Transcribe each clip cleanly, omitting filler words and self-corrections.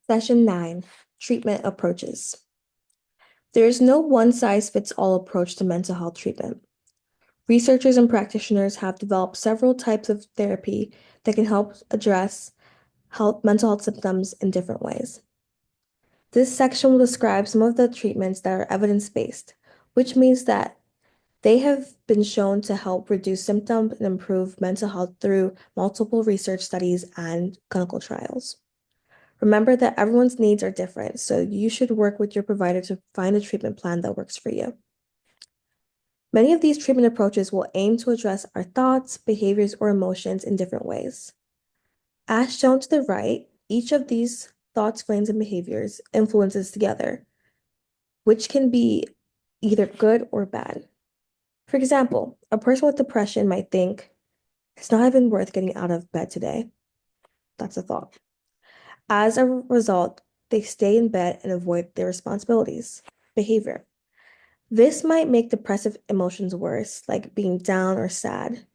Session 9, Treatment Approaches. There is no one-size-fits-all approach to mental health treatment. Researchers and practitioners have developed several types of therapy that can help address mental health symptoms in different ways. This section will describe some of the treatments that are evidence-based, which means that they have been shown to help reduce symptoms and improve mental health through multiple research studies and clinical trials. Remember that everyone's needs are different, so you should work with your provider to find a treatment plan that works for you. Many of these treatment approaches will aim to address our thoughts, behaviors, or emotions in different ways. As shown to the right, each of these thoughts, feelings, and behaviors influences together, which can be either good or bad. For example, a person with depression might think, it's not even worth getting out of bed today. That's a thought. As a result, they stay in bed and avoid their responsibilities. Behavior. This might make depressive emotions worse, like being down or sad.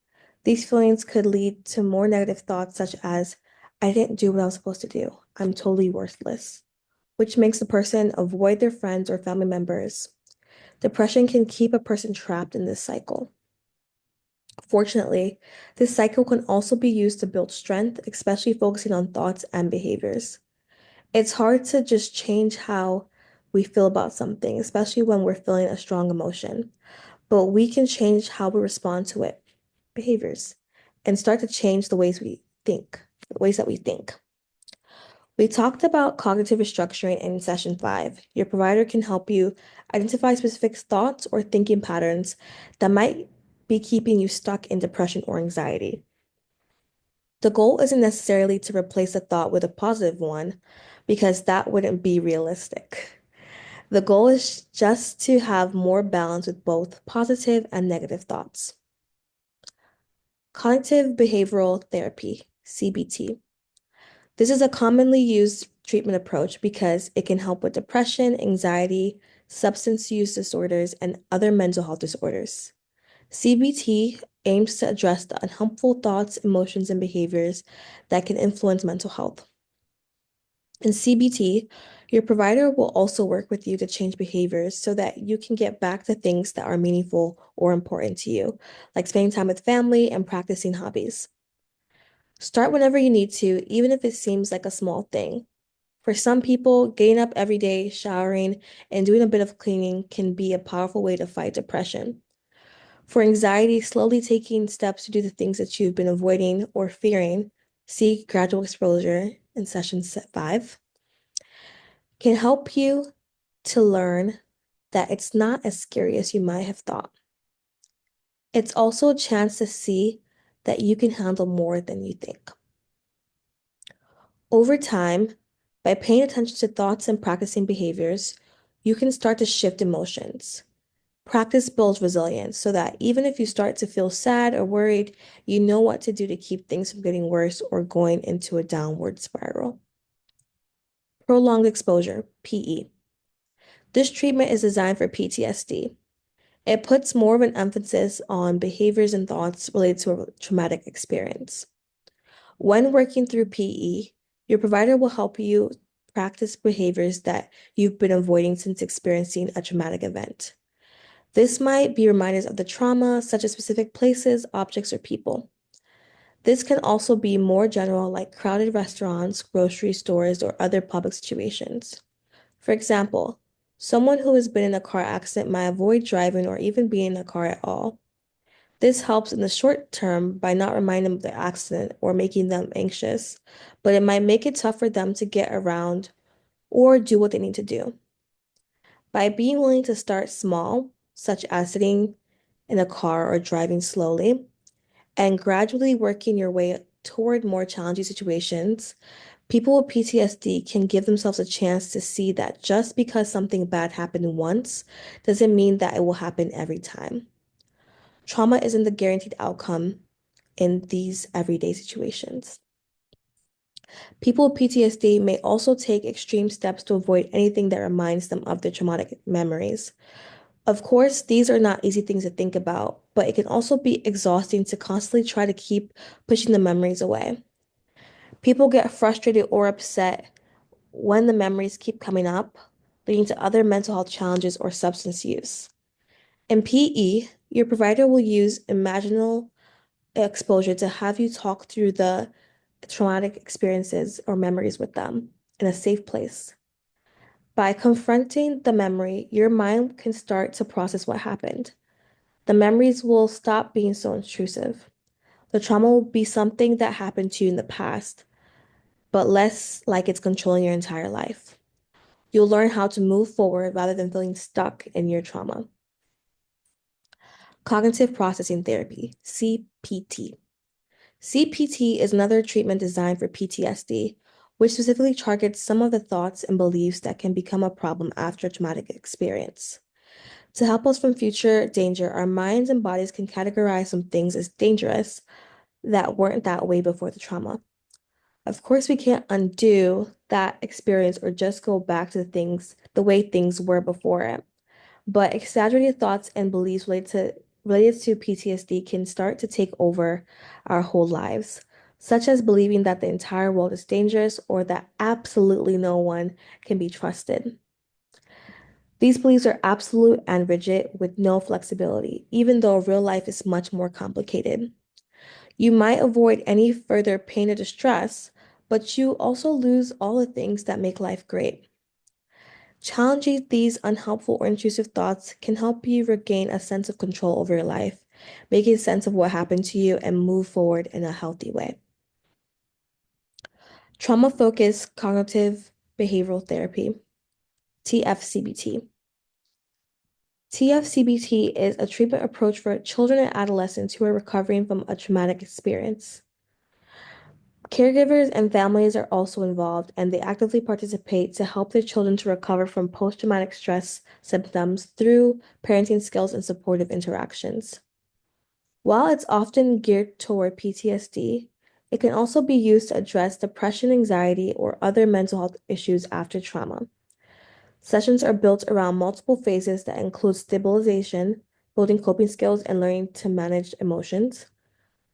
These feelings could lead to more negative thoughts, such as, I didn't do what I was supposed to do. I'm totally worthless, which makes the person avoid their friends or family members. Depression can keep a person trapped in this cycle. Fortunately, this cycle can also be used to build strength, especially focusing on thoughts and behaviors. It's hard to just change how we feel about something, especially when we're feeling a strong emotion. But we can change how we respond to it, behaviors, and start to change the ways that we think. We talked about cognitive restructuring in session 5. Your provider can help you identify specific thoughts or thinking patterns that might be keeping you stuck in depression or anxiety. The goal isn't necessarily to replace a thought with a positive one, because that wouldn't be realistic. The goal is just to have more balance with both positive and negative thoughts. Cognitive behavioral therapy, CBT. This is a commonly used treatment approach because it can help with depression, anxiety, substance use disorders, and other mental health disorders. CBT aims to address the unhelpful thoughts, emotions, and behaviors that can influence mental health. In CBT, your provider will also work with you to change behaviors so that you can get back to things that are meaningful or important to you, like spending time with family and practicing hobbies. Start whenever you need to, even if it seems like a small thing. For some people, getting up every day, showering, and doing a bit of cleaning can be a powerful way to fight depression. For anxiety, slowly taking steps to do the things that you've been avoiding or fearing, see gradual exposure in session 5, can help you to learn that it's not as scary as you might have thought. It's also a chance to see that you can handle more than you think. Over time, by paying attention to thoughts and practicing behaviors, you can start to shift emotions. Practice builds resilience so that even if you start to feel sad or worried, you know what to do to keep things from getting worse or going into a downward spiral. Prolonged exposure, PE. This treatment is designed for PTSD. It puts more of an emphasis on behaviors and thoughts related to a traumatic experience. When working through PE, your provider will help you practice behaviors that you've been avoiding since experiencing a traumatic event. This might be reminders of the trauma, such as specific places, objects, or people. This can also be more general, like crowded restaurants, grocery stores, or other public situations. For example, someone who has been in a car accident might avoid driving or even being in a car at all. This helps in the short term by not reminding them of the accident or making them anxious, but it might make it tough for them to get around or do what they need to do. By being willing to start small, such as sitting in a car or driving slowly, and gradually working your way toward more challenging situations, people with PTSD can give themselves a chance to see that just because something bad happened once doesn't mean that it will happen every time. Trauma isn't the guaranteed outcome in these everyday situations. People with PTSD may also take extreme steps to avoid anything that reminds them of their traumatic memories. Of course, these are not easy things to think about, but it can also be exhausting to constantly try to keep pushing the memories away. People get frustrated or upset when the memories keep coming up, leading to other mental health challenges or substance use. In PE, your provider will use imaginal exposure to have you talk through the traumatic experiences or memories with them in a safe place. By confronting the memory, your mind can start to process what happened. The memories will stop being so intrusive. The trauma will be something that happened to you in the past, but less like it's controlling your entire life. You'll learn how to move forward rather than feeling stuck in your trauma. Cognitive processing therapy, CPT. CPT is another treatment designed for PTSD, which specifically targets some of the thoughts and beliefs that can become a problem after a traumatic experience. To help us from future danger, our minds and bodies can categorize some things as dangerous that weren't that way before the trauma. Of course, we can't undo that experience or just go back to things the way things were before it. But exaggerated thoughts and beliefs related to PTSD can start to take over our whole lives, such as believing that the entire world is dangerous or that absolutely no one can be trusted. These beliefs are absolute and rigid with no flexibility, even though real life is much more complicated. You might avoid any further pain or distress, but you also lose all the things that make life great. Challenging these unhelpful or intrusive thoughts can help you regain a sense of control over your life, making sense of what happened to you, and move forward in a healthy way. Trauma-focused cognitive behavioral therapy, TFCBT. TFCBT is a treatment approach for children and adolescents who are recovering from a traumatic experience. Caregivers and families are also involved, and they actively participate to help their children to recover from post-traumatic stress symptoms through parenting skills and supportive interactions. While it's often geared toward PTSD, it can also be used to address depression, anxiety, or other mental health issues after trauma. Sessions are built around multiple phases that include stabilization, building coping skills, and learning to manage emotions,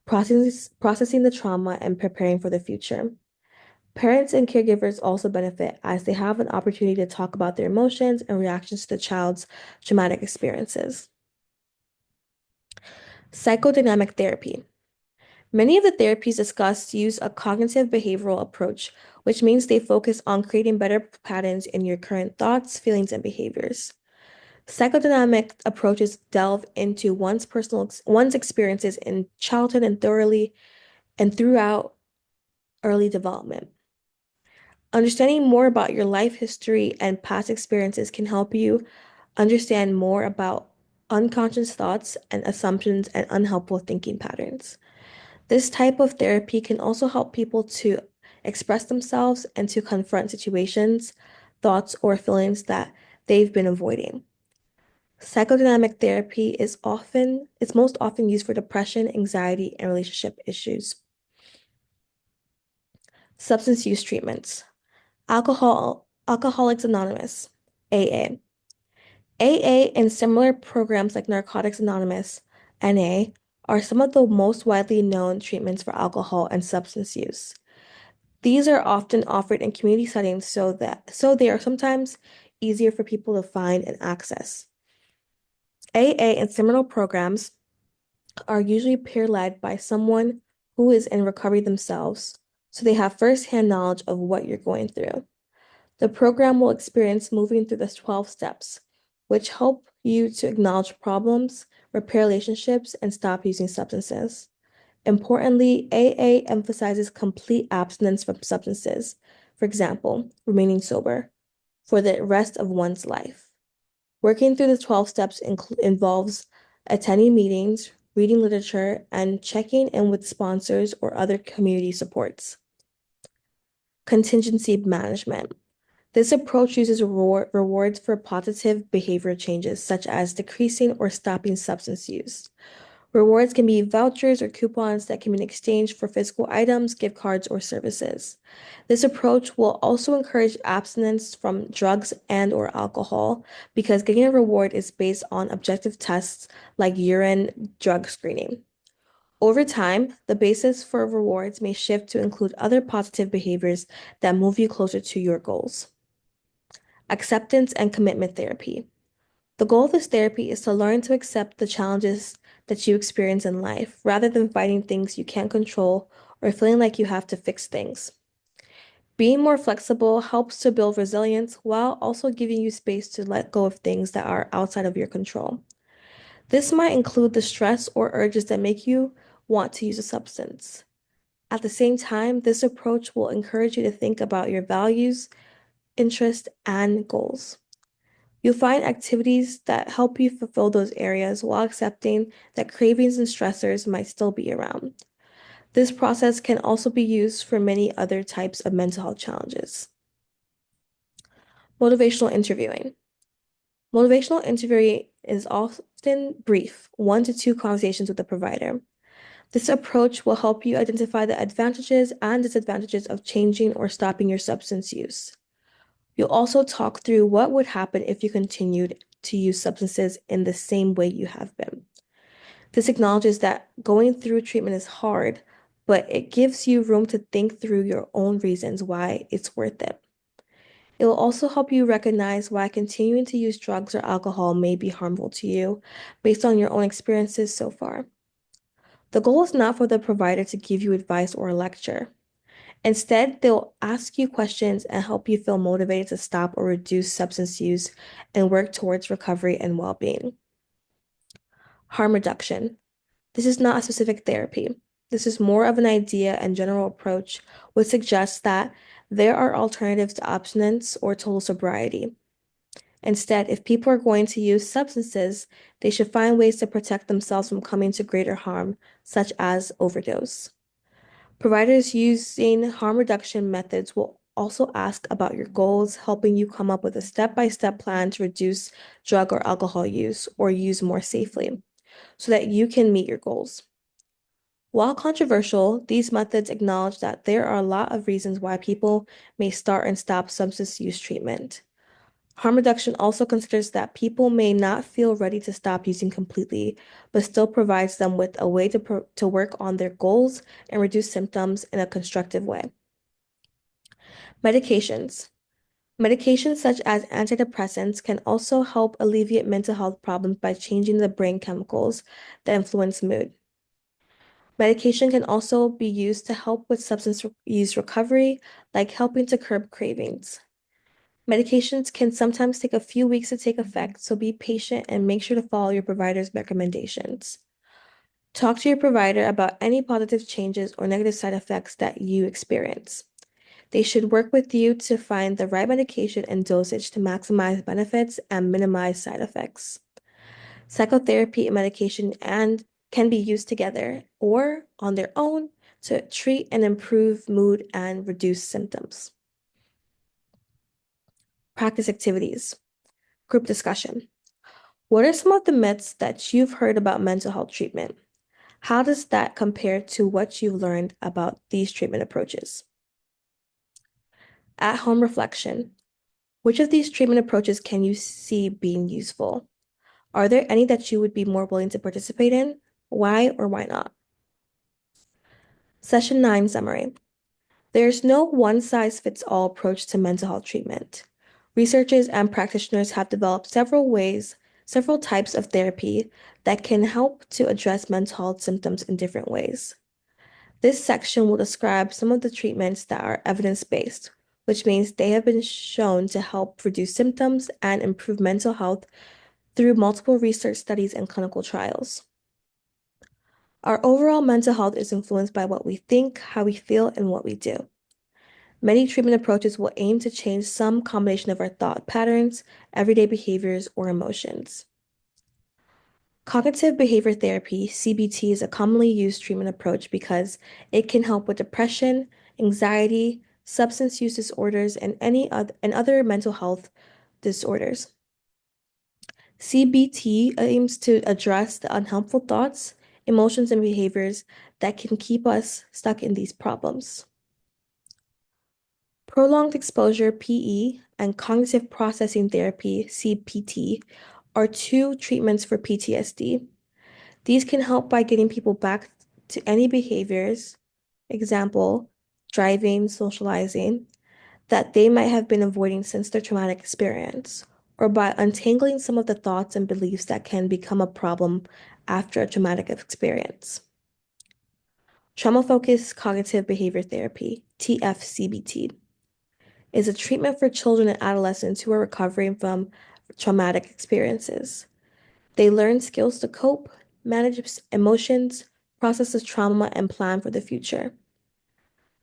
processing the trauma, and preparing for the future. Parents and caregivers also benefit as they have an opportunity to talk about their emotions and reactions to the child's traumatic experiences. Psychodynamic therapy. Many of the therapies discussed use a cognitive behavioral approach, which means they focus on creating better patterns in your current thoughts, feelings, and behaviors. Psychodynamic approaches delve into one's experiences in childhood and thoroughly and throughout early development. Understanding more about your life history and past experiences can help you understand more about unconscious thoughts and assumptions and unhelpful thinking patterns. This type of therapy can also help people to express themselves and to confront situations, thoughts, or feelings that they've been avoiding. Psychodynamic therapy is most often used for depression, anxiety, and relationship issues. Substance use treatments. Alcoholics Anonymous, AA. AA and similar programs like Narcotics Anonymous, NA, are some of the most widely known treatments for alcohol and substance use. These are often offered in community settings so they are sometimes easier for people to find and access. AA and similar programs are usually peer-led by someone who is in recovery themselves, so they have firsthand knowledge of what you're going through. The program will experience moving through the 12 steps, which help you to acknowledge problems, repair relationships, and stop using substances. Importantly, AA emphasizes complete abstinence from substances, for example, remaining sober, for the rest of one's life. Working through the 12 steps involves attending meetings, reading literature, and checking in with sponsors or other community supports. Contingency management. This approach uses rewards for positive behavior changes, such as decreasing or stopping substance use. Rewards can be vouchers or coupons that can be exchanged for physical items, gift cards, or services. This approach will also encourage abstinence from drugs and/or alcohol because getting a reward is based on objective tests like urine drug screening. Over time, the basis for rewards may shift to include other positive behaviors that move you closer to your goals. Acceptance and commitment therapy. The goal of this therapy is to learn to accept the challenges that you experience in life rather than fighting things you can't control or feeling like you have to fix things. Being more flexible helps to build resilience while also giving you space to let go of things that are outside of your control. This might include the stress or urges that make you want to use a substance. At the same time, this approach will encourage you to think about your values, interests, and goals. You'll find activities that help you fulfill those areas while accepting that cravings and stressors might still be around. This process can also be used for many other types of mental health challenges. Motivational interviewing. Motivational interviewing is often brief, 1 to 2 conversations with the provider. This approach will help you identify the advantages and disadvantages of changing or stopping your substance use. You'll also talk through what would happen if you continued to use substances in the same way you have been. This acknowledges that going through treatment is hard, but it gives you room to think through your own reasons why it's worth it. It will also help you recognize why continuing to use drugs or alcohol may be harmful to you based on your own experiences so far. The goal is not for the provider to give you advice or a lecture. Instead, they'll ask you questions and help you feel motivated to stop or reduce substance use and work towards recovery and well-being. Harm reduction. This is not a specific therapy. This is more of an idea and general approach, which suggests that there are alternatives to abstinence or total sobriety. Instead, if people are going to use substances, they should find ways to protect themselves from coming to greater harm, such as overdose. Providers using harm reduction methods will also ask about your goals, helping you come up with a step-by-step plan to reduce drug or alcohol use or use more safely so that you can meet your goals. While controversial, these methods acknowledge that there are a lot of reasons why people may start and stop substance use treatment. Harm reduction also considers that people may not feel ready to stop using completely, but still provides them with a way to work on their goals and reduce symptoms in a constructive way. Medications. Medications such as antidepressants can also help alleviate mental health problems by changing the brain chemicals that influence mood. Medication can also be used to help with substance use recovery, like helping to curb cravings. Medications can sometimes take a few weeks to take effect, so be patient and make sure to follow your provider's recommendations. Talk to your provider about any positive changes or negative side effects that you experience. They should work with you to find the right medication and dosage to maximize benefits and minimize side effects. Psychotherapy and medication can be used together or on their own to treat and improve mood and reduce symptoms. Practice activities. Group discussion. What are some of the myths that you've heard about mental health treatment? How does that compare to what you've learned about these treatment approaches? At-home reflection. Which of these treatment approaches can you see being useful? Are there any that you would be more willing to participate in? Why or why not? Session 9 summary. There's no one-size-fits-all approach to mental health treatment. Researchers and practitioners have developed several types of therapy that can help to address mental health symptoms in different ways. This section will describe some of the treatments that are evidence-based, which means they have been shown to help reduce symptoms and improve mental health through multiple research studies and clinical trials. Our overall mental health is influenced by what we think, how we feel, and what we do. Many treatment approaches will aim to change some combination of our thought patterns, everyday behaviors, or emotions. Cognitive behavior therapy, CBT, is a commonly used treatment approach because it can help with depression, anxiety, substance use disorders, and other mental health disorders. CBT aims to address the unhelpful thoughts, emotions, and behaviors that can keep us stuck in these problems. Prolonged exposure, PE, and cognitive processing therapy, CPT, are two treatments for PTSD. These can help by getting people back to any behaviors, example, driving, socializing, that they might have been avoiding since their traumatic experience, or by untangling some of the thoughts and beliefs that can become a problem after a traumatic experience. Trauma-focused cognitive behavior therapy, TFCBT, is a treatment for children and adolescents who are recovering from traumatic experiences. They learn skills to cope, manage emotions, process the trauma, and plan for the future.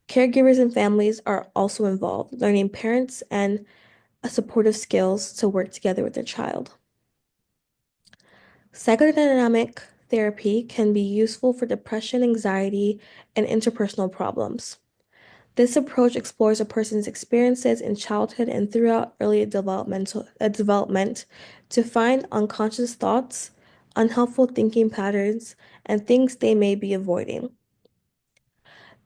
Caregivers and families are also involved, learning parents and supportive skills to work together with their child. Psychodynamic therapy can be useful for depression, anxiety, and interpersonal problems. This approach explores a person's experiences in childhood and throughout early development to find unconscious thoughts, unhelpful thinking patterns, and things they may be avoiding.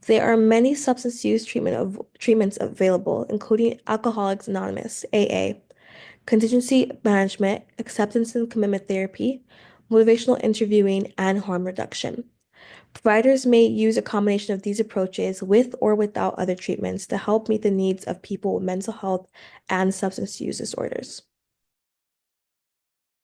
There are many substance use treatments available, including Alcoholics Anonymous, AA, contingency management, acceptance and commitment therapy, motivational interviewing, and harm reduction. Providers may use a combination of these approaches with or without other treatments to help meet the needs of people with mental health and substance use disorders.